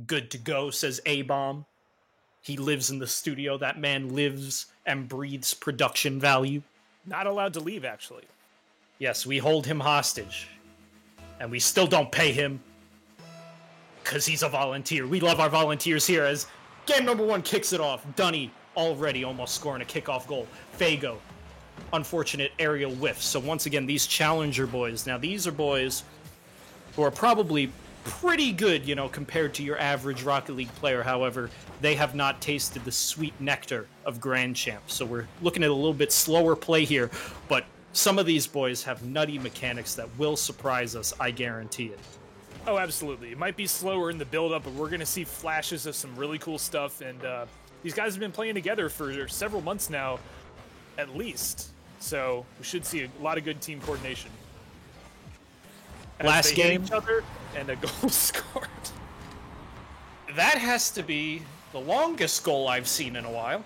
Good to go, says A-Bomb. He lives in the studio. That man lives and breathes production value. Not allowed to leave, actually. Yes, we hold him hostage. And we still don't pay him. Because he's a volunteer. We love our volunteers here as game number 1 kicks it off. Dunny already almost scoring a kickoff goal. Fago, unfortunate aerial whiff. So once again, these challenger boys. Now, these are boys who are probably pretty good, you know, compared to your average Rocket League player. However, they have not tasted the sweet nectar of Grand Champs. So we're looking at a little bit slower play here, but some of these boys have nutty mechanics that will surprise us, I guarantee it. Oh, absolutely. It might be slower in the build-up, but we're going to see flashes of some really cool stuff, and these guys have been playing together for several months now, at least. So we should see a lot of good team coordination. Last game, each other and a goal scored. That has to be the longest goal I've seen in a while.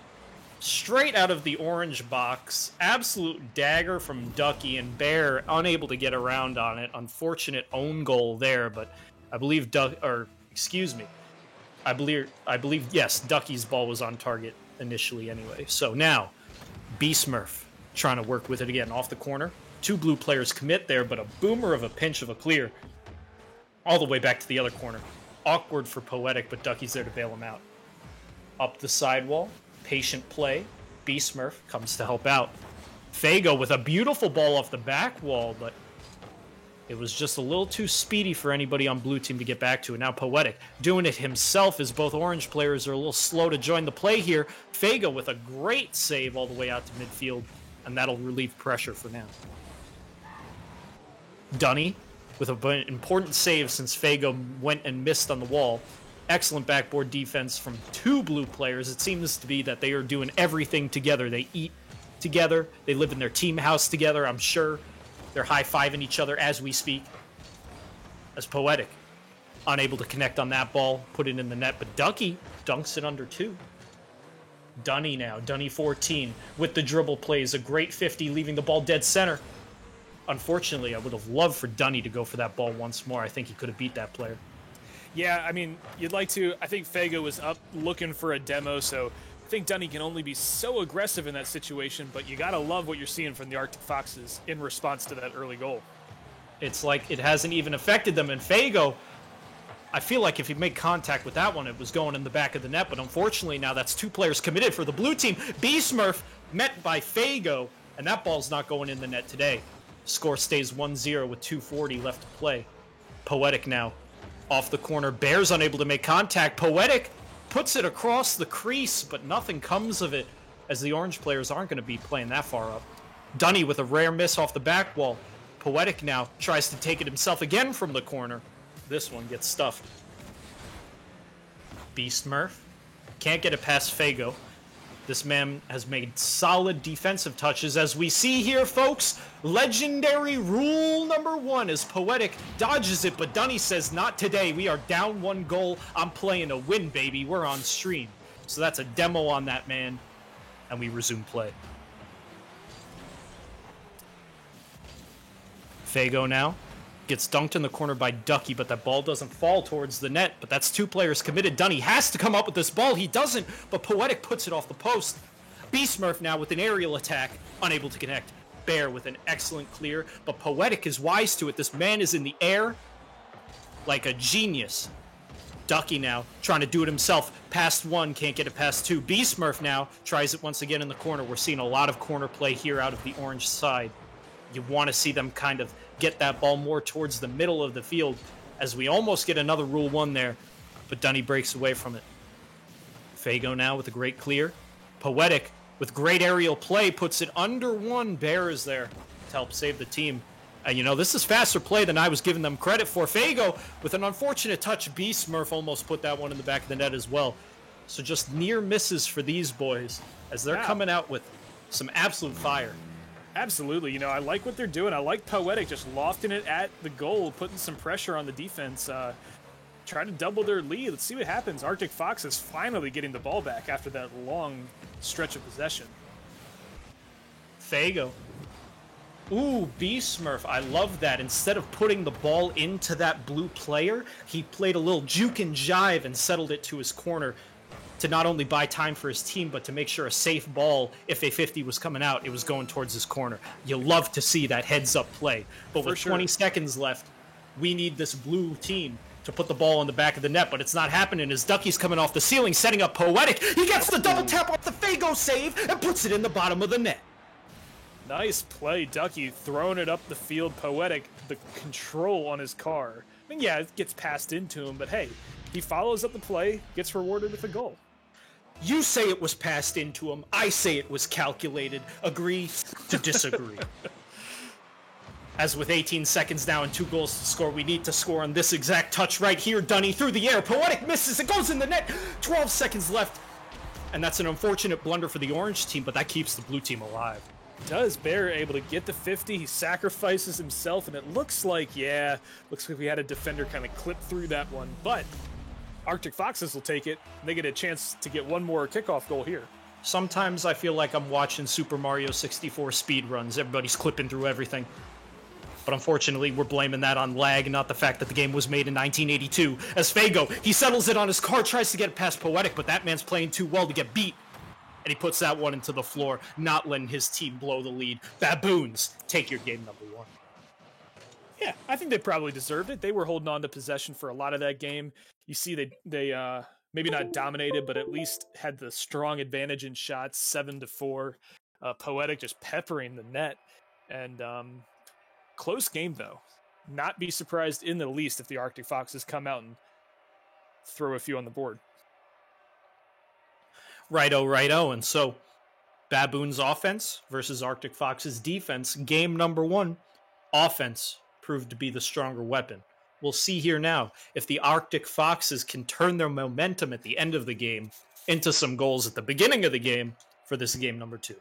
Straight out of the orange box, absolute dagger from Ducky, and Bear unable to get around on it. Unfortunate own goal there, but I believe yes, Ducky's ball was on target initially anyway. So now, B-Smurf trying to work with it again off the corner. 2 blue players commit there, but a boomer of a pinch of a clear all the way back to the other corner. Awkward for Poetic, but Ducky's there to bail him out. Up the sidewall, patient play. B-Smurf comes to help out. Fago with a beautiful ball off the back wall, but it was just a little too speedy for anybody on blue team to get back to it. Now Poetic doing it himself as both orange players are a little slow to join the play here. Fago with a great save all the way out to midfield, and that'll relieve pressure for now. Dunny with an important save since Fago went and missed on the wall. Excellent backboard defense from 2 blue players. It seems to be that they are doing everything together. They eat together. They live in their team house together, I'm sure. They're high-fiving each other as we speak. As Poetic, unable to connect on that ball, put it in the net, but Ducky dunks it under 2. Dunny now, Dunny 14 with the dribble plays. A great 50, leaving the ball dead center. Unfortunately, I would have loved for Dunny to go for that ball once more. I think he could have beat that player. Yeah, I mean, you'd like to. I think Fago was up looking for a demo, so I think Dunny can only be so aggressive in that situation, but you gotta love what you're seeing from the Arctic Foxes in response to that early goal. It's like it hasn't even affected them, and Fago, I feel like if he made contact with that one, it was going in the back of the net, but unfortunately now that's 2 players committed for the blue team. B-Smurf met by Fago, and that ball's not going in the net today. Score stays 1-0 with 2:40 left to play. Poetic now off the corner. Bears unable to make contact. Poetic puts it across the crease, but nothing comes of it as the orange players aren't going to be playing that far up. Dunny with a rare miss off the back wall. Poetic now tries to take it himself again from the corner. This one gets stuffed. B-Smurf can't get it past Fago. This man has made solid defensive touches, as we see here, folks. Legendary rule number 1 is Poetic dodges it, but Dunny says, not today. We are down 1 goal. I'm playing to win, baby. We're on stream. So that's a demo on that man, and we resume play. Fago now gets dunked in the corner by Ducky, but that ball doesn't fall towards the net. But that's 2 players committed. Dunny has to come up with this ball. He doesn't, but Poetic puts it off the post. B-Smurf now with an aerial attack, unable to connect. Bear with an excellent clear, but Poetic is wise to it. This man is in the air like a genius. Ducky now trying to do it himself. Past 1, can't get it past 2. B-Smurf now tries it once again in the corner. We're seeing a lot of corner play here out of the orange side. You want to see them kind of get that ball more towards the middle of the field, as we almost get another Rule 1 there, but Dunny breaks away from it. Fago now with a great clear. Poetic with great aerial play puts it under 1. Bear is there to help save the team. And you know, this is faster play than I was giving them credit for. Fago with an unfortunate touch. B-Smurf almost put that one in the back of the net as well. So just near misses for these boys as they're coming out with some absolute fire. Absolutely. You know, I like what they're doing. I like Poetic just lofting it at the goal, putting some pressure on the defense, trying to double their lead. Let's see what happens. Arctic Fox is finally getting the ball back after that long stretch of possession. Fago Ooh, B-Smurf, I love that. Instead of putting the ball into that blue player, he played a little juke and jive and settled it to his corner to not only buy time for his team, but to make sure a safe ball, if a 50 was coming out, it was going towards his corner. You love to see that heads-up play. But with 20 seconds left, we need this blue team to put the ball in the back of the net, but it's not happening as Ducky's coming off the ceiling, setting up Poetic. He gets the double tap off the Fago save and puts it in the bottom of the net. Nice play, Ducky, throwing it up the field. Poetic, the control on his car. I mean, yeah, it gets passed into him, but hey, he follows up the play, gets rewarded with a goal. You say it was passed into him. I say it was calculated. Agree to disagree. As with 18 seconds now and 2 goals to score, we need to score on this exact touch right here. Dunny through the air. Poetic misses. It goes in the net. 12 seconds left. And that's an unfortunate blunder for the orange team, but that keeps the blue team alive. Does Bear able to get the 50? He sacrifices himself, and it looks like we had a defender kind of clip through that one. But Arctic Foxes will take it. They get a chance to get one more kickoff goal here. Sometimes I feel like I'm watching Super Mario 64 speed runs. Everybody's clipping through everything. But unfortunately, we're blaming that on lag, not the fact that the game was made in 1982. As Fago, he settles it on his car, tries to get it past Poetic, but that man's playing too well to get beat. And he puts that one into the floor, not letting his team blow the lead. Baboons, take your game number 1. Yeah, I think they probably deserved it. They were holding on to possession for a lot of that game. You see they maybe not dominated, but at least had the strong advantage in shots, 7-4. Poetic just peppering the net. And close game, though. Not be surprised in the least if the Arctic Foxes come out and throw a few on the board. Righto. And so, Baboons offense versus Arctic Foxes defense. Game number 1, offense proved to be the stronger weapon. We'll see here now if the Arctic Foxes can turn their momentum at the end of the game into some goals at the beginning of the game for this game number 2.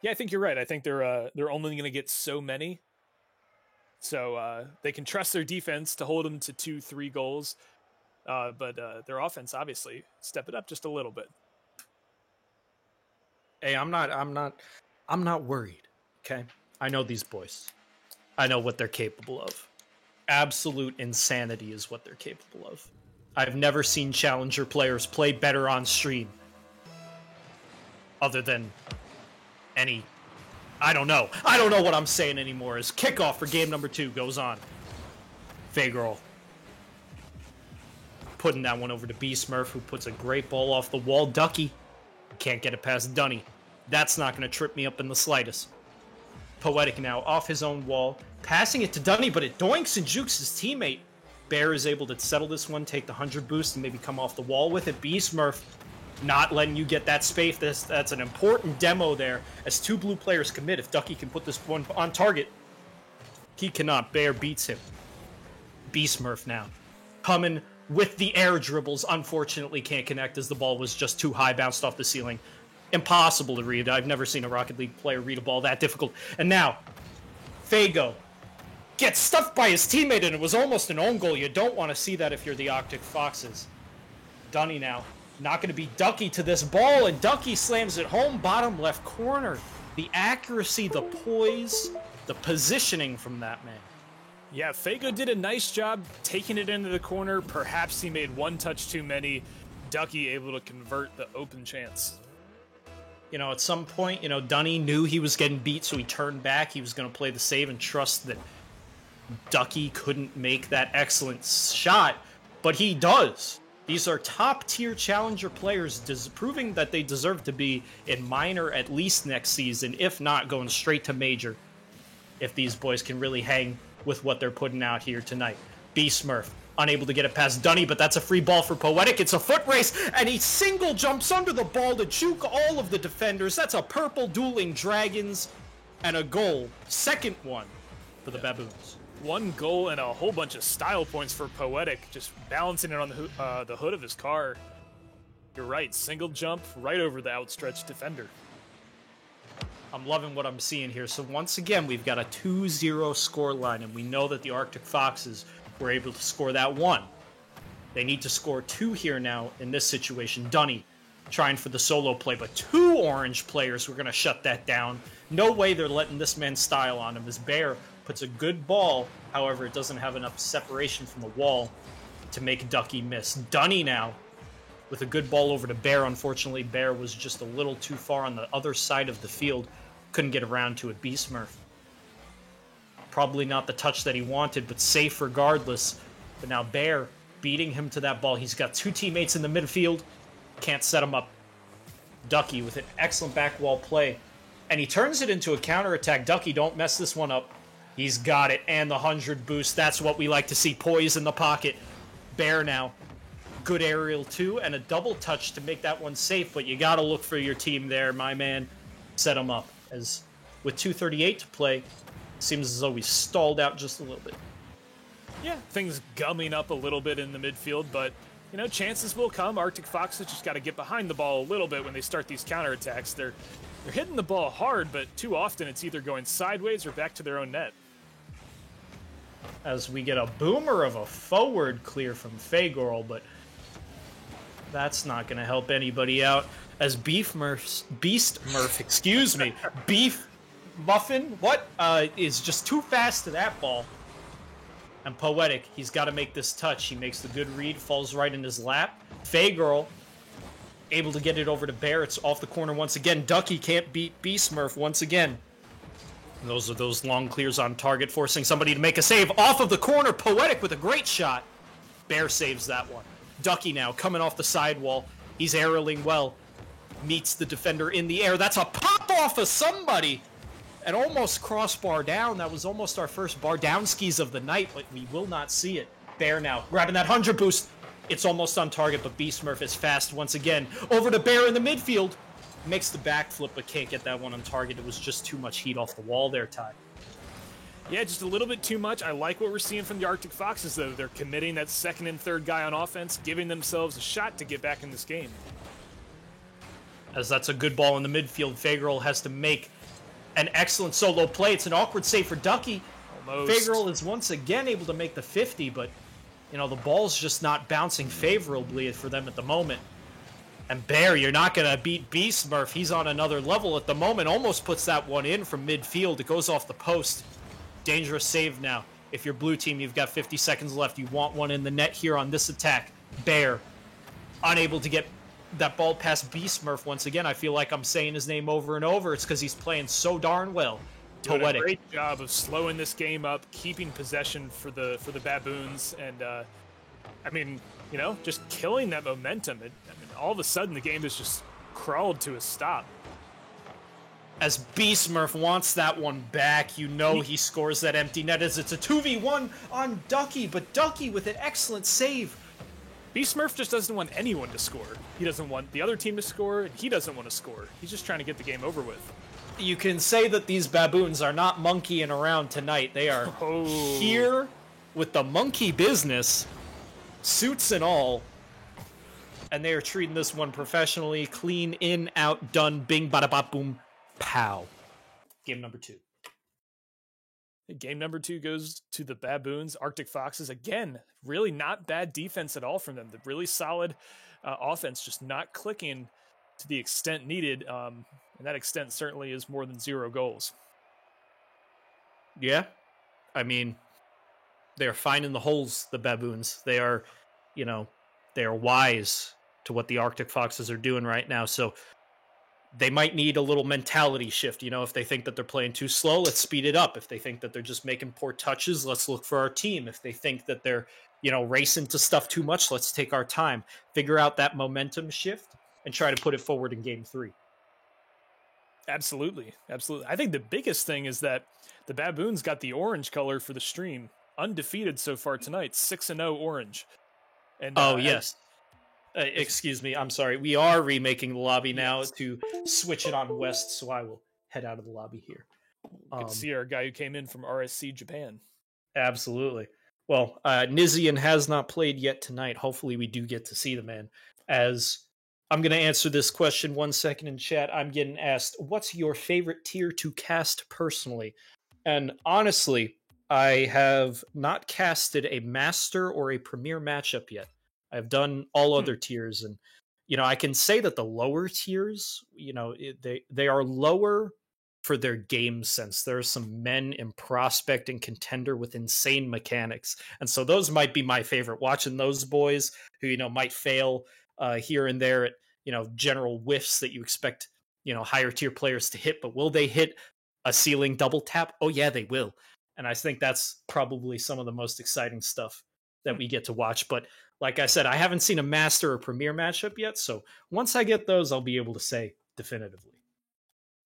Yeah, I think you're right. I think they're only going to get so many. So they can trust their defense to hold them to 2-3 goals. But their offense, obviously, step it up just a little bit. Hey, I'm not worried. Okay, I know these boys. I know what they're capable of. Absolute insanity is what they're capable of. I've never seen Challenger players play better on stream. Other than any... I don't know what I'm saying anymore. As kickoff for game number 2 goes on. Fagerl putting that one over to B-Smurf, who puts a great ball off the wall. Ducky can't get it past Dunny. That's not going to trip me up in the slightest. Poetic now off his own wall, passing it to Dunny, but it doinks and jukes his teammate. Bear is able to settle this one, take the 100 boost, and maybe come off the wall with it. B-Smurf not letting you get that space. That's an important demo there, as 2 blue players commit. If Ducky can put this one on target, he cannot. Bear beats him. B-Smurf now coming with the air dribbles. Unfortunately can't connect as the ball was just too high, bounced off the ceiling. Impossible to read. I've never seen a Rocket League player read a ball that difficult. And now, Fago gets stuffed by his teammate, and it was almost an own goal. You don't want to see that if you're the Arctic Foxes. Dunny now, not going to be Ducky to this ball, and Ducky slams it home, bottom left corner. The accuracy, the poise, the positioning from that man. Yeah, Fago did a nice job taking it into the corner. Perhaps he made one touch too many. Ducky able to convert the open chance. You know, at some point, Dunny knew he was getting beat, so he turned back. He was going to play the save and trust that Ducky couldn't make that excellent shot, but he does. These are top-tier Challenger players, proving that they deserve to be in minor at least next season, if not going straight to major, if these boys can really hang with what they're putting out here tonight. B-Smurf, unable to get it past Dunny, but that's a free ball for Poetic. It's a foot race, and he single jumps under the ball to juke all of the defenders. That's a purple dueling dragons and a goal. Second one for the Baboons. 1 goal and a whole bunch of style points for Poetic, just balancing it on the hood of his car. You're right, single jump right over the outstretched defender. I'm loving what I'm seeing here. So once again, we've got a 2-0 score line, and we know that the Arctic Foxes were able to score that 1. They need to score 2 here now in this situation. Dunny trying for the solo play, but 2 orange players were going to shut that down. No way they're letting this man style on him, as Bear puts a good ball. However, it doesn't have enough separation from the wall to make Ducky miss. Dunny now with a good ball over to Bear. Unfortunately, Bear was just a little too far on the other side of the field. Couldn't get around to it. Beastmurf. Probably not the touch that he wanted, but safe regardless. But now Bear beating him to that ball. He's got two teammates in the midfield. Can't set him up. Ducky with an excellent back wall play. And he turns it into a counterattack. Ducky, don't mess this one up. He's got it. And the 100 boost. That's what we like to see. Poise in the pocket. Bear now. Good aerial too. And a double touch to make that one safe. But you got to look for your team there, my man. Set him up. As with 2:38 to play, seems as though we stalled out just a little bit. Yeah, things gumming up a little bit in the midfield, but chances will come. Arctic Foxes just got to get behind the ball a little bit when they start these counterattacks. They're hitting the ball hard, but too often it's either going sideways or back to their own net. As we get a boomer of a forward clear from Fagorl, but that's not going to help anybody out. As Beast Murph, excuse me, Beef Muffin, is just too fast to that ball. And Poetic, he's got to make this touch. He makes the good read, falls right in his lap. Fagirl, able to get it over to Bear. It's off the corner once again. Ducky can't beat Beastmurf once again. And those are those long clears on target, forcing somebody to make a save. Off of the corner, Poetic with a great shot. Bear saves that one. Ducky now coming off the sidewall. He's aerialing well. Meets the defender in the air. That's a pop off of somebody. And almost crossbar down. That was almost our first bar down skis of the night, but we will not see it. Bear now grabbing that 100 boost. It's almost on target, but Beastmurf is fast once again. Over to Bear in the midfield. Makes the backflip, but can't get that one on target. It was just too much heat off the wall there, Ty. Yeah, just a little bit too much. I like what we're seeing from the Arctic Foxes, though. They're committing that second and third guy on offense, giving themselves a shot to get back in this game. As that's a good ball in the midfield. Fagirl has to make an excellent solo play. It's an awkward save for Ducky. Fagirl is once again able to make the 50, but the ball's just not bouncing favorably for them at the moment. And Bear, you're not going to beat Beastmurf. He's on another level at the moment. Almost puts that one in from midfield. It goes off the post. Dangerous save now. If you're blue team, you've got 50 seconds left. You want one in the net here on this attack. Bear, unable to get that ball past Beastmurf once again. I feel like I'm saying his name over and over. It's because he's playing so darn well. Doing a great job of slowing this game up, keeping possession for the Baboons, and just killing that momentum. All of a sudden the game has just crawled to a stop. As Beastmurf wants that one back, he scores that empty net as it's a 2v1 on Ducky, but Ducky with an excellent save. Beastmurf just doesn't want anyone to score. He doesn't want the other team to score, and he doesn't want to score. He's just trying to get the game over with. You can say that these Baboons are not monkeying around tonight. They are here with the monkey business, suits and all, and they are treating this one professionally. Clean, in, out, done, bing, bada, bop, boom, pow. Game number 2. Game number 2 goes to the Baboons. Arctic Foxes, again, really not bad defense at all from them. The really solid offense, just not clicking to the extent needed. And that extent certainly is more than 0 goals. Yeah. They're finding the holes, the Baboons. They are, they are wise to what the Arctic Foxes are doing right now. So they might need a little mentality shift. If they think that they're playing too slow, let's speed it up. If they think that they're just making poor touches, let's look for our team. If they think that they're, racing to stuff too much, let's take our time, figure out that momentum shift, and try to put it forward in game 3. Absolutely. Absolutely. I think the biggest thing is that the Baboons got the orange color for the stream. Undefeated so far tonight, 6-0 orange. And yes. Excuse me, I'm sorry. We are remaking the lobby now to switch it on West, so I will head out of the lobby here. Good to see our guy who came in from RSC Japan. Absolutely. Well, Nizian has not played yet tonight. Hopefully we do get to see the man. As I'm going to answer this question 1 second in chat, I'm getting asked, what's your favorite tier to cast personally? And honestly, I have not casted a master or a premier matchup yet. I've done all other tiers, and I can say that the lower tiers, they are lower for their game sense. There are some men in Prospect and Contender with insane mechanics. And so those might be my favorite. Watching those boys who, might fail here and there at, general whiffs that you expect, higher tier players to hit. But will they hit a ceiling double tap? Oh, yeah, they will. And I think that's probably some of the most exciting stuff that we get to watch. But like I said, I haven't seen a Master or Premier matchup yet. So once I get those, I'll be able to say definitively.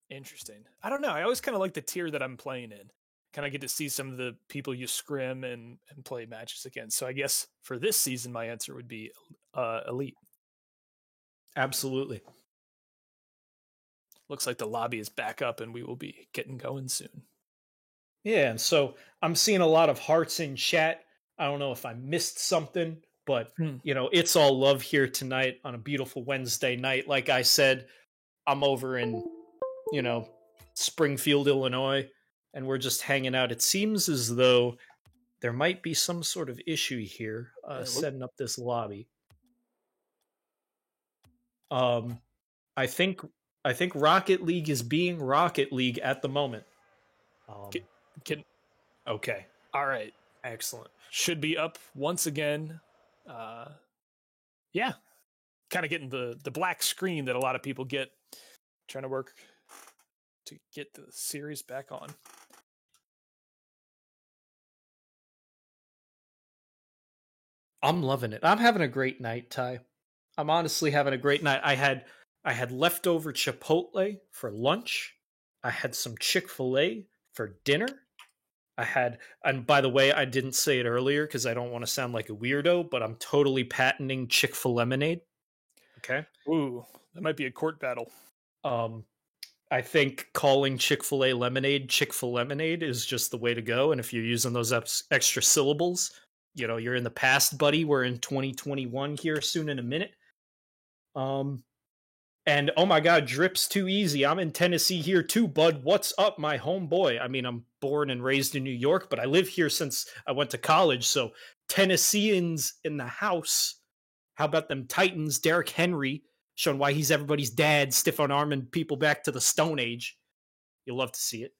Interesting. I don't know. I always kind of like the tier that I'm playing in. Kind of get to see some of the people you scrim and play matches against. So I guess for this season, my answer would be Elite. Absolutely. Looks like the lobby is back up and we will be getting going soon. Yeah, and so I'm seeing a lot of hearts in chat. I don't know if I missed something, but, it's all love here tonight on a beautiful Wednesday night. Like I said, I'm over in, Springfield, Illinois, and we're just hanging out. It seems as though there might be some sort of issue here setting up this lobby. I think Rocket League is being Rocket League at the moment. Okay. All right. Excellent. Should be up once again. Yeah. Kind of getting the black screen that a lot of people get. Trying to work to get the series back on. I'm loving it. I'm having a great night, Ty. I'm honestly having a great night. I had leftover Chipotle for lunch. I had some Chick-fil-A for dinner. And by the way, I didn't say it earlier because I don't want to sound like a weirdo, but I'm totally patenting Chick-fil-Lemonade. Okay? Ooh, that might be a court battle. I think calling Chick-fil-A lemonade Chick-fil-Lemonade is just the way to go. And if you're using those extra syllables, you're in the past, buddy. We're in 2021 here soon in a minute. And oh my God, Drip's too easy. I'm in Tennessee here too, bud. What's up, my homeboy? I mean, I'm born and raised in New York, but I live here since I went to college. So Tennesseans in the house. How about them Titans? Derrick Henry showing why he's everybody's dad, stiff on arming people back to the Stone Age. You'll love to see it.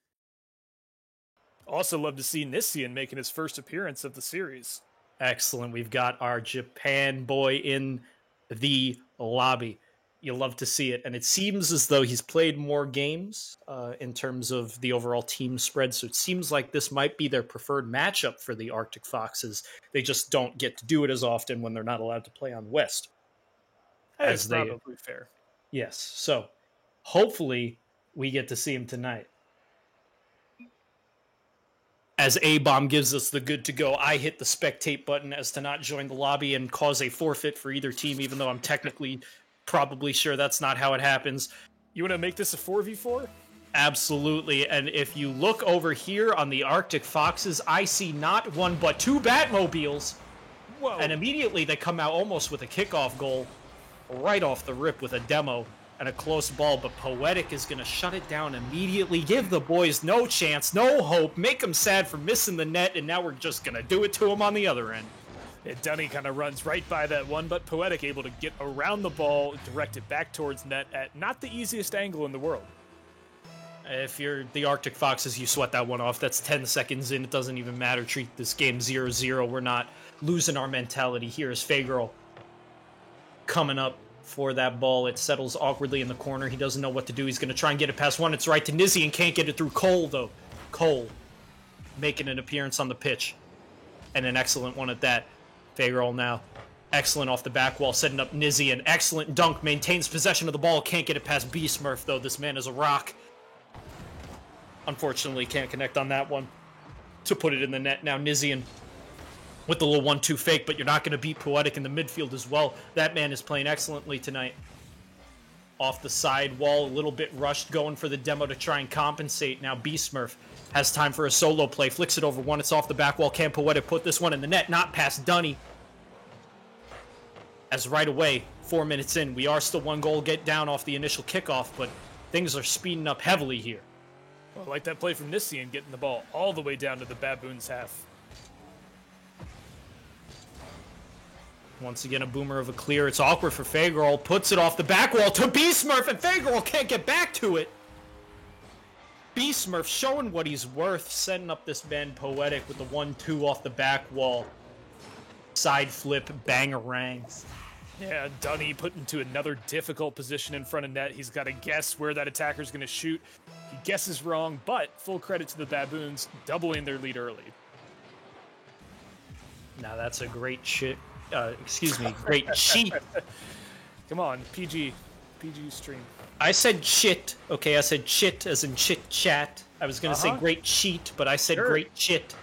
Also love to see Nissian making his first appearance of the series. Excellent. We've got our Japan boy in the lobby. You'll love to see it. And it seems as though he's played more games in terms of the overall team spread. So it seems like this might be their preferred matchup for the Arctic Foxes. They just don't get to do it as often when they're not allowed to play on West. That's probably fair. Yes. So hopefully we get to see him tonight. As A-Bomb gives us the good to go, I hit the spectate button as to not join the lobby and cause a forfeit for either team, even though I'm technically probably sure that's not how it happens. You want to make this a 4v4? Absolutely. And if you look over here on the Arctic Foxes, I see not one but two Batmobiles. Whoa. And immediately they come out almost with a kickoff goal right off the rip with a demo and a close ball, but Poetic is going to shut it down immediately, give the boys no chance, no hope, make them sad for missing the net, and now we're just going to do it to them on the other end. Dunny kind of runs right by that one, but Poetic able to get around the ball, direct it back towards net at not the easiest angle in the world. If you're the Arctic Foxes, you sweat that one off. That's 10 seconds in. It doesn't even matter. Treat this game 0-0. We're not losing our mentality. Here's Fagirl coming up for that ball. It settles awkwardly in the corner. He doesn't know what to do. He's going to try and get it past one. It's right to Nizzy and can't get it through Cole, though. Cole making an appearance on the pitch. And an excellent one at that. Fagirl now. Excellent off the back wall, setting up Nizzy. An excellent dunk. Maintains possession of the ball. Can't get it past B-Smurf, though. This man is a rock. Unfortunately, can't connect on that one to put it in the net. Now Nizian with the little 1-2 fake, but you're not going to beat Poetic in the midfield as well. That man is playing excellently tonight. Off the side wall, a little bit rushed, going for the demo to try and compensate. Now B-Smurf has time for a solo play, flicks it over one, it's off the back wall. Can Poetic put this one in the net? Not past Dunny. As right away, 4 minutes in, we are still one goal get down off the initial kickoff, but things are speeding up heavily here. Well, I like that play from Nissian, getting the ball all the way down to the Baboons' half. Once again, a boomer of a clear. It's awkward for Fagirl. Puts it off the back wall to B-Smurf, and Fagirl can't get back to it. B-Smurf showing what he's worth, setting up this man Poetic with the 1-2 off the back wall. Side flip, bangarang. Yeah, Dunny put into another difficult position in front of net. He's got to guess where that attacker's going to shoot. He guesses wrong, but full credit to the Baboons, doubling their lead early. Now that's a great shit. Great cheat. Come on, PG stream. I said shit. Okay, I said shit as in chit chat. I was gonna say great cheat, but I said great shit.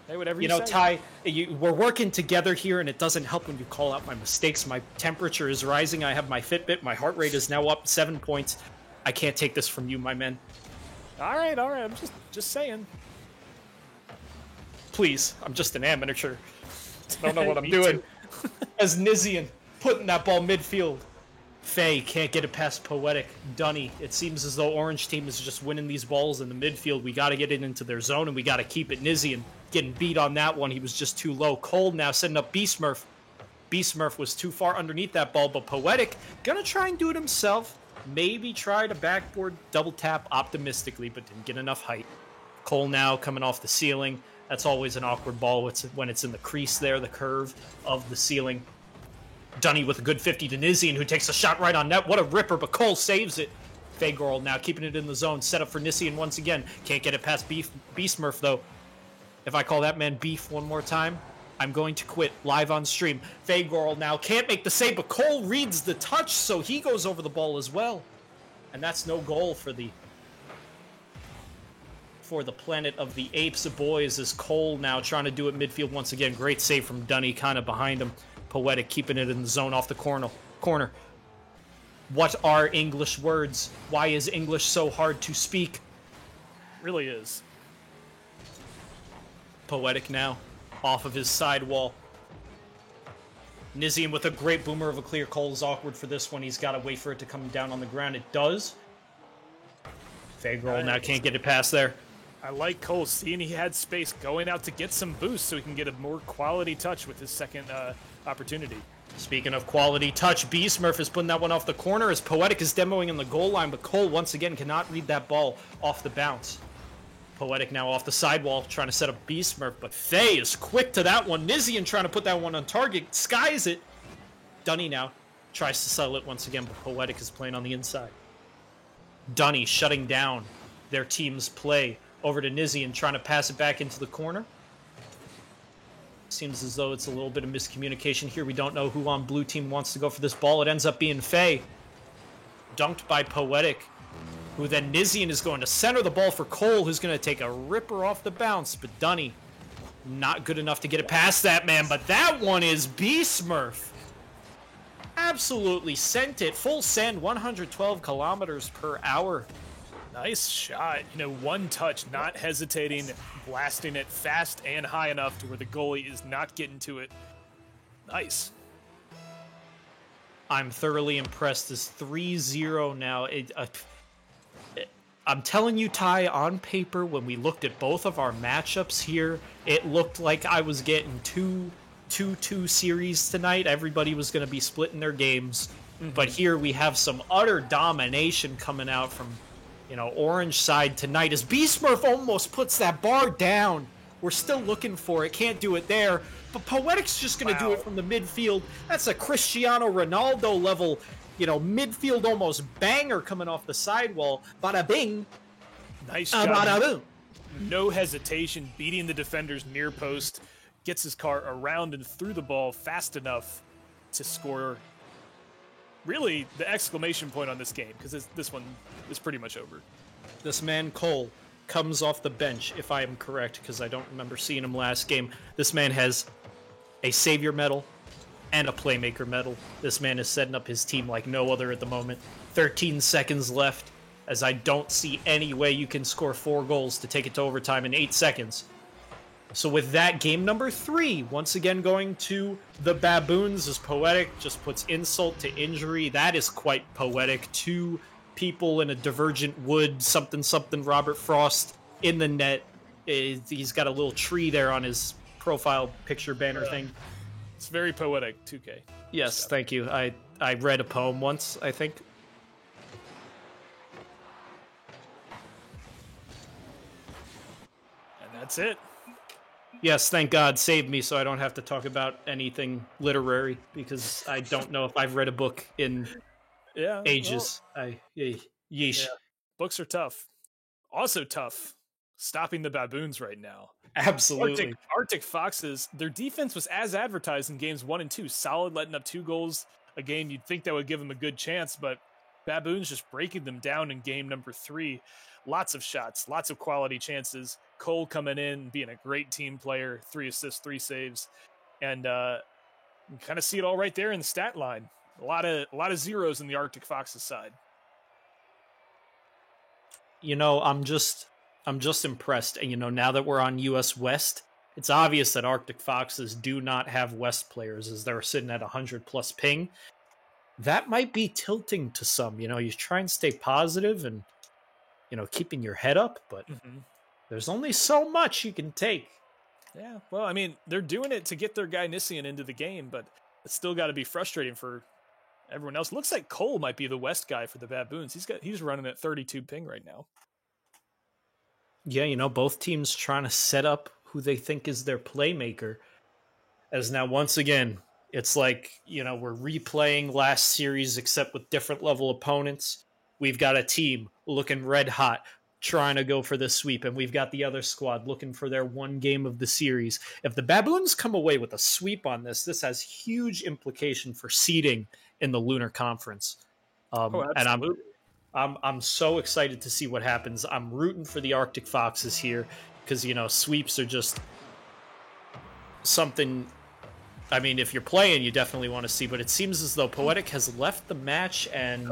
Hey, whatever you know, Ty, we're working together here, and it doesn't help when you call out my mistakes. My temperature is rising. I have my Fitbit. My heart rate is now up 7 points. I can't take this from you, my man. All right. I'm just saying. Please, I'm just an amateur. I don't know what I'm doing. As Nizian putting that ball midfield. Faye can't get it past Poetic. Dunny, it seems as though Orange team is just winning these balls in the midfield. We got to get it into their zone, and we got to keep it. Nizian getting beat on that one. He was just too low. Cole now setting up B-Smurf. B-Smurf was too far underneath that ball, but Poetic gonna try and do it himself. Maybe try to backboard double tap optimistically, but didn't get enough height. Cole now coming off the ceiling. That's always an awkward ball when it's in the crease there, the curve of the ceiling. Dunny with a good 50 to Nizian, who takes a shot right on net. What a ripper, but Cole saves it. Fagorl now keeping it in the zone. Set up for Nizian once again. Can't get it past B-Smurf, though. If I call that man Beef one more time, I'm going to quit live on stream. Fagorl now can't make the save, but Cole reads the touch, so he goes over the ball as well. And that's no goal for the Planet of the Apes boys, as Cole now trying to do it midfield once again. Great save from Dunny, kind of behind him. Poetic keeping it in the zone off the corner. What are English words? Why is English so hard to speak? Really is. Poetic now off of his sidewall. Nizian with a great boomer of a clear. Cole is awkward for this one. He's got to wait for it to come down on the ground. It does. Fagorl now can't get it past there. I like Cole seeing he had space going out to get some boost so he can get a more quality touch with his second opportunity. Speaking of quality touch, B-Smurf is putting that one off the corner as Poetic is demoing in the goal line, but Cole once again cannot read that ball off the bounce. Poetic now off the sidewall trying to set up B-Smurf, but Faye is quick to that one. Nizian trying to put that one on target, skies it. Dunny now tries to settle it once again, but Poetic is playing on the inside. Dunny shutting down their team's play. Over to Nizian, trying to pass it back into the corner. Seems as though it's a little bit of miscommunication here. We don't know who on blue team wants to go for this ball. It ends up being Faye. Dunked by Poetic, who then Nizian is going to center the ball for Cole, who's going to take a ripper off the bounce. But Dunny, not good enough to get it past that man. But that one is B-Smurf. Absolutely sent it. Full send, 112 kilometers per hour. Nice shot. You know, one touch, not hesitating, blasting it fast and high enough to where the goalie is not getting to it. Nice. I'm thoroughly impressed. It's 3-0 now. I'm telling you, Ty, on paper, when we looked at both of our matchups here, it looked like I was getting 2-2 series tonight. Everybody was going to be splitting their games. Mm-hmm. But here we have some utter domination coming out from, Orange side tonight, as B-Smurf almost puts that bar down. We're still looking for it. Can't do it there. But Poetic's just going to do it from the midfield. That's a Cristiano Ronaldo level, midfield almost banger coming off the sidewall. Bada bing. Nice job. Bada boom. No hesitation, beating the defenders near post. Gets his car around and through the ball fast enough to score. Really, the exclamation point on this game, because this one is pretty much over. This man, Cole, comes off the bench, if I am correct, because I don't remember seeing him last game. This man has a Savior medal and a Playmaker medal. This man is setting up his team like no other at the moment. 13 seconds left, as I don't see any way you can score 4 goals to take it to overtime in 8 seconds. So with that, game number 3, once again going to the Baboons, as Poetic just puts insult to injury. That is quite poetic. 2 people in a divergent wood, something, Robert Frost in the net. He's got a little tree there on his profile picture banner thing. It's very poetic, 2K. Yes, thank you. I read a poem once, I think. That's it. Yes, thank God saved me so I don't have to talk about anything literary because I don't know if I've read a book in ages. Yeah, Yeesh. books are tough. Also tough, stopping the baboons right now. Absolutely. Arctic Foxes, their defense was as advertised in games 1 and 2. Solid, letting up 2 goals a game. You'd think that would give them a good chance, but Baboons just breaking them down in game number 3. Lots of shots, lots of quality chances. Cole coming in, being a great team player, 3 assists, 3 saves. And you kind of see it all right there in the stat line. A lot of zeros in the Arctic Foxes side. You know, I'm just impressed. And, you know, now that we're on US West, it's obvious that Arctic Foxes do not have West players as they're sitting at 100 plus ping. That might be tilting to some. You know, you try and stay positive and, you know, keeping your head up, but there's only so much you can take. Yeah, well, I mean, they're doing it to get their guy Nissian into the game, but it's still got to be frustrating for everyone else. Looks like Cole might be the West guy for the Baboons. He's running at 32 ping right now. Yeah, you know, both teams trying to set up who they think is their playmaker. As now, once again, it's like, you know, we're replaying last series except with different level opponents. We've got a team looking red hot, trying to go for the sweep, and we've got the other squad looking for their one game of the series. If the Baboons come away with a sweep on this has huge implication for seeding in the Lunar Conference. And I'm so excited to see what happens. I'm rooting for the Arctic Foxes here because, you know, sweeps are just something. I mean, if you're playing, you definitely want to see, but it seems as though Poetic has left the match, and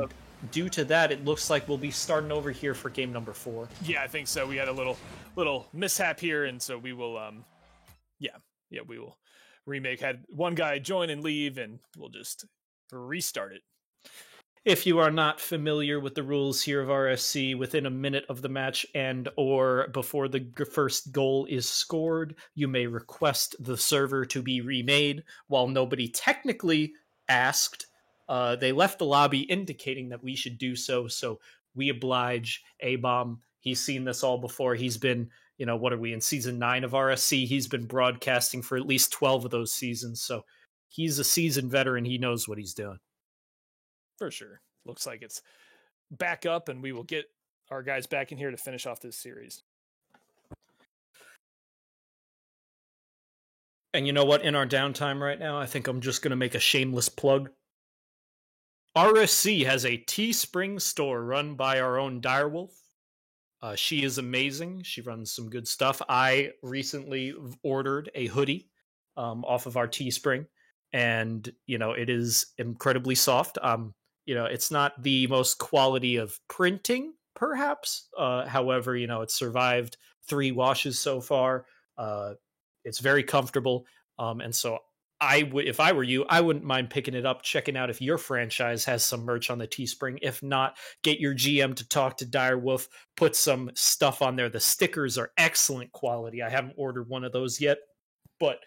due to that, it looks like we'll be starting over here for game number 4. Yeah, I think so. We had a little mishap here, and so we will, we will remake. Had one guy join and leave, and we'll just restart it. If you are not familiar with the rules here of RSC, within a minute of the match and or before the first goal is scored, you may request the server to be remade. While nobody technically asked, they left the lobby indicating that we should do so, so we oblige. A-Bomb, he's seen this all before. He's been, you know, what are we, in season 9 of RSC? He's been broadcasting for at least 12 of those seasons, so he's a seasoned veteran. He knows what he's doing. For sure. Looks like it's back up, and we will get our guys back in here to finish off this series. And you know what? In our downtime right now, I think I'm just going to make a shameless plug. RSC has a Teespring store run by our own Direwolf. She is amazing. She runs some good stuff. I recently ordered a hoodie off of our Teespring, and, you know, it is incredibly soft. You know, it's not the most quality of printing, perhaps. However, you know, it's survived 3 washes so far. It's very comfortable. And so if I were you, I wouldn't mind picking it up, checking out if your franchise has some merch on the Teespring. If not, get your GM to talk to Direwolf, put some stuff on there. The stickers are excellent quality. I haven't ordered one of those yet, but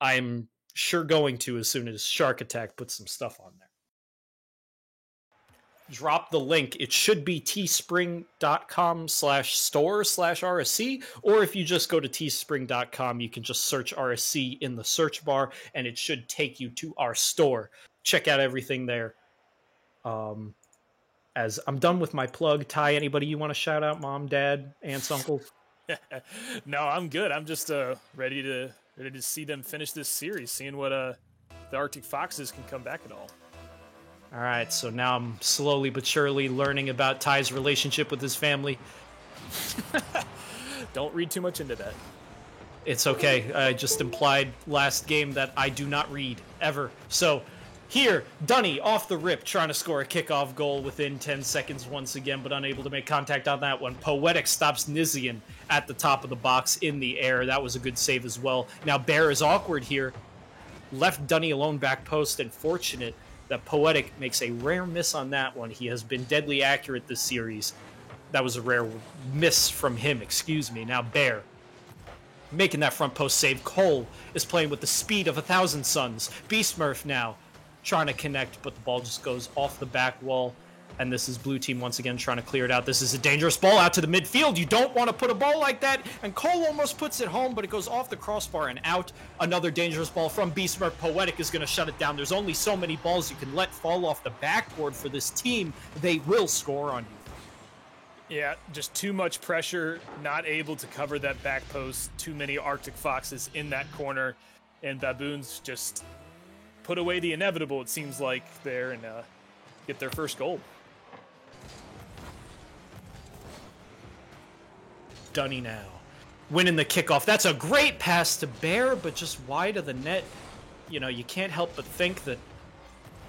I'm sure going to as soon as Shark Attack puts some stuff on there. Drop the link. It should be teespring.com/store/RSC, or if you just go to teespring.com, you can just search RSC in the search bar, and it should take you to our store. Check out everything there. As I'm done with my plug, Ty, anybody you want to shout out? Mom, dad, aunts, uncles? No, I'm good. I'm just ready to see them finish this series, seeing what the Arctic Foxes can come back at all. All right, so now I'm slowly but surely learning about Ty's relationship with his family. Don't read too much into that. It's okay. I just implied last game that I do not read, ever. So, here, Dunny, off the rip, trying to score a kickoff goal within 10 seconds once again, but unable to make contact on that one. Poetic stops Nizian at the top of the box in the air. That was a good save as well. Now, Bear is awkward here. Left Dunny alone back post, and fortunate that Poetic makes a rare miss on that one. He has been deadly accurate this series. That was a rare miss from him, excuse me. Now Bear making that front post save. Cole is playing with the speed of 1,000 Suns. Beastmurph now trying to connect, but the ball just goes off the back wall. And this is blue team once again trying to clear it out. This is a dangerous ball out to the midfield. You don't want to put a ball like that. And Cole almost puts it home, but it goes off the crossbar and out. Another dangerous ball from Beastmer. Poetic is going to shut it down. There's only so many balls you can let fall off the backboard for this team. They will score on you. Yeah, just too much pressure, not able to cover that back post. Too many Arctic Foxes in that corner. And Baboons just put away the inevitable, it seems like, there, and get their first goal. Dunny now winning the kickoff. That's a great pass to Bear, but just wide of the net. You know, you can't help but think that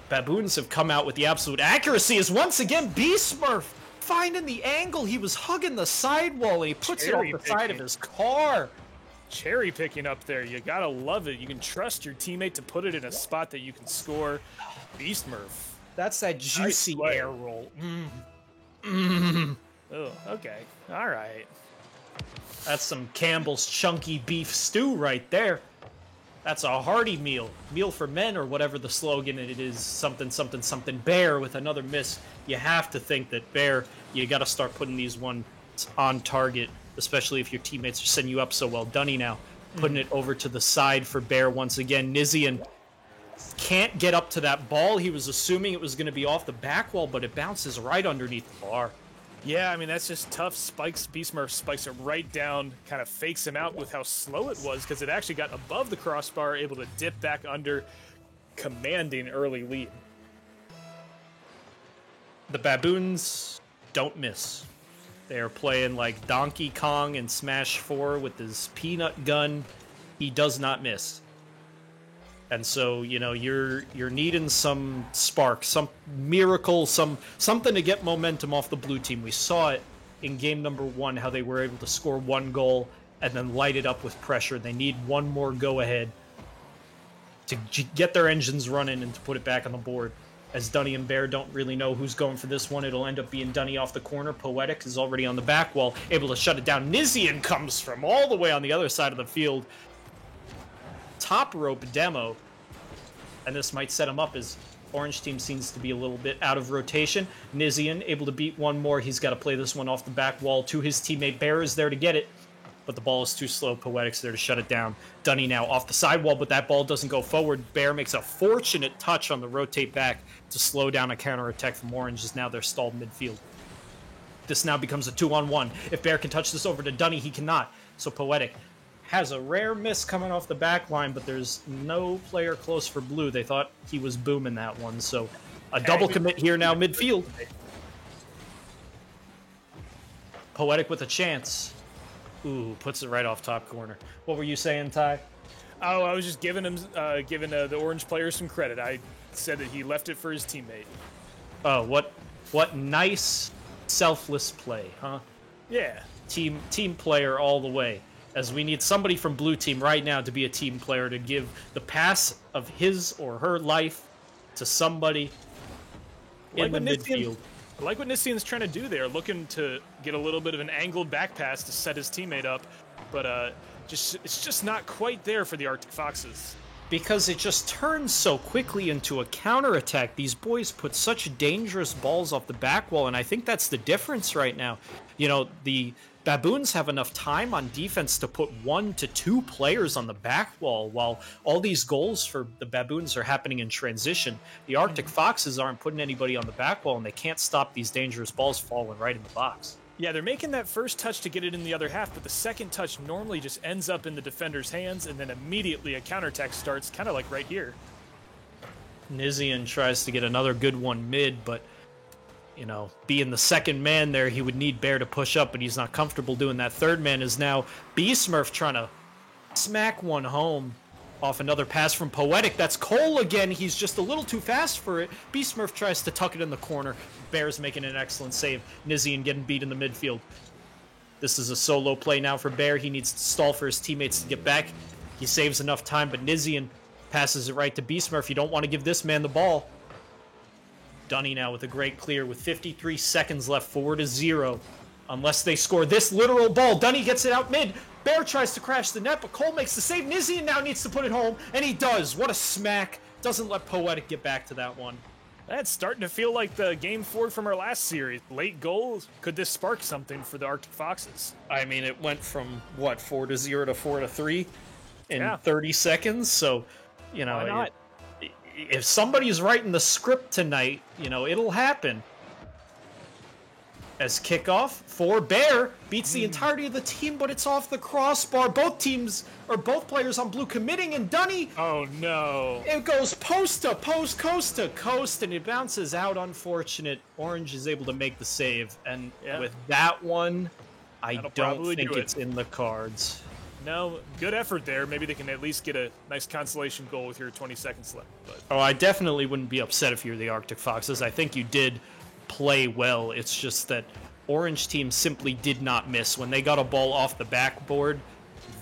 Baboons have come out with the absolute accuracy. As once again, Beastmurf finding the angle. He was hugging the sidewall, and he puts it off the side of his car. Cherry picking up there. You gotta love it. You can trust your teammate to put it in a spot that you can score. Beastmurf. That's that juicy air roll. Oh, okay. All right. That's some Campbell's chunky beef stew right there. That's a hearty meal. Meal for men, or whatever the slogan it is. Something, something, something. Bear with another miss. You have to think that Bear, you got to start putting these ones on target, especially if your teammates are setting you up so well. Dunny now putting it over to the side for Bear once again. Nizian can't get up to that ball. He was assuming it was going to be off the back wall, but it bounces right underneath the bar. Yeah, I mean, that's just tough. Beastmurf spikes it right down, kind of fakes him out with how slow it was, because it actually got above the crossbar, able to dip back under, commanding early lead. The Baboons don't miss. They're playing like Donkey Kong in Smash 4 with his peanut gun. He does not miss. And so, you know, you're needing some spark, some miracle, something to get momentum off the blue team. We saw it in game number 1, how they were able to score 1 goal and then light it up with pressure. They need one more go-ahead to get their engines running and to put it back on the board. As Dunny and Bear don't really know who's going for this one, it'll end up being Dunny off the corner. Poetic is already on the back wall, able to shut it down. Nizian comes from all the way on the other side of the field. Top rope demo, and this might set him up as Orange team seems to be a little bit out of rotation. Nizian able to beat one more. He's got to play this one off the back wall to his teammate. Bear is there to get it, but the ball is too slow. Poetic's there to shut it down. Dunny now off the sidewall, but that ball doesn't go forward. Bear makes a fortunate touch on the rotate back to slow down a counterattack from Orange, as now they're stalled midfield. This now becomes a 2-on-1. If Bear can touch this over to Dunny, he cannot. So Poetic has a rare miss coming off the back line, but there's no player close for blue. They thought he was booming that one, so a double commit here now midfield. Poetic with a chance. Ooh, puts it right off top corner. What were you saying, Ty? Oh, I was just giving him, the Orange player some credit. I said that he left it for his teammate. Oh, what nice, selfless play, huh? Yeah. Team player all the way. As we need somebody from blue team right now to be a team player, to give the pass of his or her life to somebody in the midfield. I like what Nizian's trying to do there, looking to get a little bit of an angled back pass to set his teammate up, but it's just not quite there for the Arctic Foxes. Because it just turns so quickly into a counterattack. These boys put such dangerous balls off the back wall, and I think that's the difference right now. You know, the Baboons have enough time on defense to put 1 to 2 players on the back wall, while all these goals for the Baboons are happening in transition. The Arctic Foxes aren't putting anybody on the back wall, and they can't stop these dangerous balls falling right in the box. Yeah, they're making that first touch to get it in the other half, but the second touch normally just ends up in the defender's hands, and then immediately a counterattack starts, kind of like right here. Nizian tries to get another good one mid, but, you know, being the second man there, he would need Bear to push up, but he's not comfortable doing that. Third man is now Beastmurf trying to smack one home off another pass from Poetic. That's Cole again. He's just a little too fast for it. Beastmurf tries to tuck it in the corner. Bear's making an excellent save. Nizian getting beat in the midfield. This is a solo play now for Bear. He needs to stall for his teammates to get back. He saves enough time, but Nizian passes it right to Beastmurf. You don't want to give this man the ball. Dunny now with a great clear with 53 seconds left, 4-0. Unless they score this literal ball. Dunny gets it out mid. Bear tries to crash the net, but Cole makes the save. Nizian now needs to put it home, and he does. What a smack. Doesn't let Poetic get back to that one. That's starting to feel like the game 4 from our last series. Late goal. Could this spark something for the Arctic Foxes? I mean, it went from, what, 4-0 to 4-3 in 30 seconds? So, you know, why not? If somebody's writing the script tonight, you know, it'll happen. As kickoff for Bear beats the entirety of the team, but it's off the crossbar. Both players on blue committing, and Dunny. Oh no! It goes post to post, coast to coast, and it bounces out. Unfortunate. Orange is able to make the save, and with that one, I don't think it's in the cards. No, good effort there. Maybe they can at least get a nice consolation goal with your 20 seconds left. But. Oh, I definitely wouldn't be upset if you're the Arctic Foxes. I think you did play well. It's just that Orange team simply did not miss. When they got a ball off the backboard,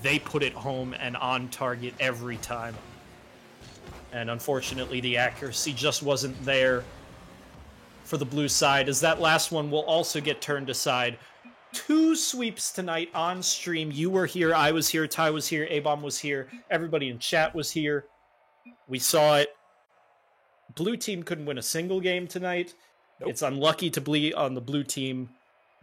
they put it home and on target every time. And unfortunately, the accuracy just wasn't there for the blue side, as that last one will also get turned aside. 2 sweeps tonight on stream. You were here, I was here, Ty was here, A-Bomb was here, everybody in chat was here. We saw it. Blue team couldn't win a single game tonight. Nope. It's unlucky to be on the blue team